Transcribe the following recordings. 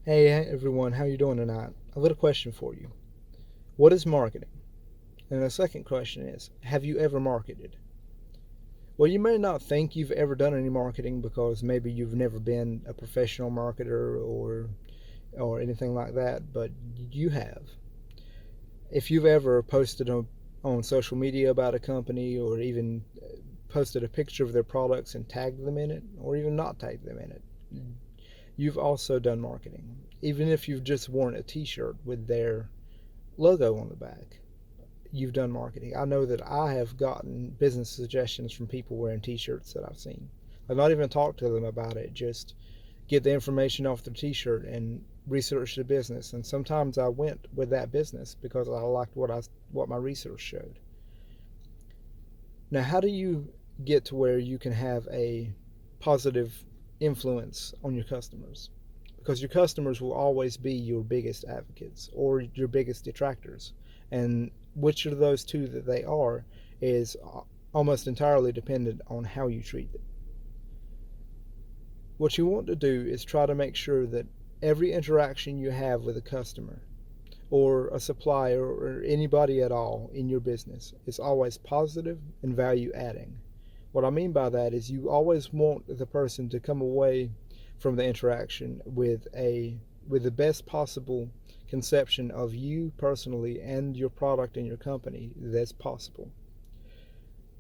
Hey everyone, how you doing tonight? I've got a question for you. What is marketing? And the second question is, have you ever marketed? Well, you may not think you've ever done any marketing because maybe you've never been a professional marketer or anything like that, but you have. If you've ever posted on social media about a company or even posted a picture of their products and tagged them in it or even not tagged them in it, you've also done marketing. Even if you've just worn a t-shirt with their logo on the back, you've done marketing. I know that I have gotten business suggestions from people wearing t-shirts that I've seen. I've not even talked to them about it, just get the information off their t-shirt and research the business. And sometimes I went with that business because I liked what my research showed. Now, how do you get to where you can have a positive influence on your customers? Because your customers will always be your biggest advocates or your biggest detractors. And which of those two that they are is almost entirely dependent on how you treat them. What you want to do is try to make sure that every interaction you have with a customer or a supplier or anybody at all in your business is always positive and value adding. What I mean by that is you always want the person to come away from the interaction with the best possible conception of you personally and your product and your company that's possible.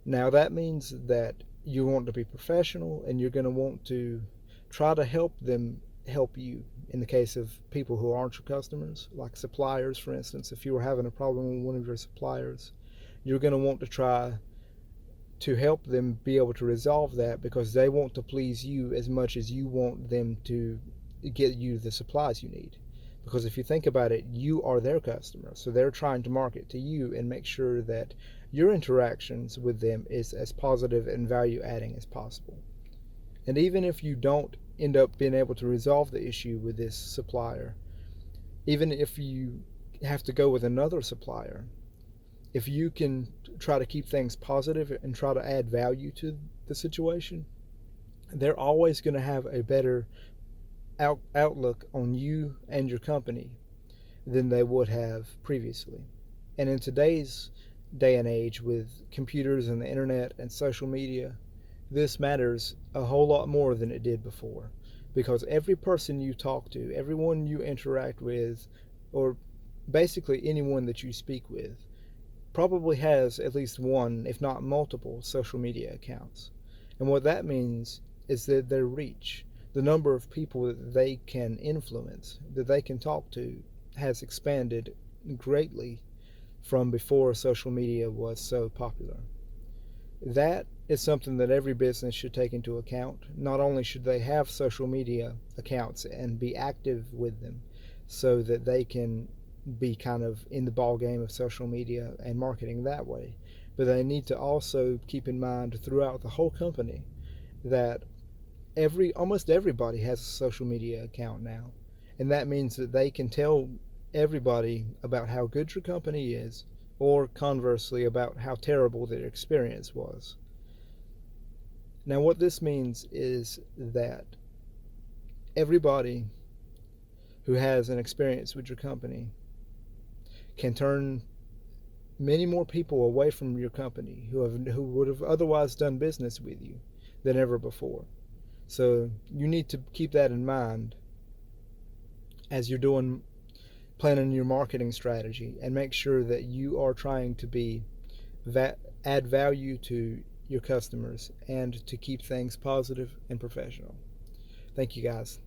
Now that means that you want to be professional and you're going to want to try to help them help you. In the case of people who aren't your customers, like suppliers, for instance, if you were having a problem with one of your suppliers, you're going to want to try to help them be able to resolve that because they want to please you as much as you want them to get you the supplies you need. Because if you think about it, you are their customer, so they're trying to market to you and make sure that your interactions with them is as positive and value adding as possible. And even if you don't end up being able to resolve the issue with this supplier, even if you have to go with another supplier, if you can try to keep things positive and try to add value to the situation, they're always going to have a better outlook on you and your company than they would have previously. And in today's day and age with computers and the internet and social media, this matters a whole lot more than it did before because every person you talk to, everyone you interact with, or basically anyone that you speak with, probably has at least one, if not multiple, social media accounts. And what that means is that their reach, the number of people that they can influence, that they can talk to, has expanded greatly from before social media was so popular. That is something that every business should take into account. Not only should they have social media accounts and be active with them so that they can be kind of in the ball game of social media and marketing that way, but they need to also keep in mind throughout the whole company that almost everybody has a social media account now, and that means that they can tell everybody about how good your company is, or conversely about how terrible their experience was. Now, what this means is that everybody who has an experience with your company can turn many more people away from your company who would have otherwise done business with you than ever before. So you need to keep that in mind as you're planning your marketing strategy and make sure that you are trying to add value to your customers and to keep things positive and professional. Thank you guys.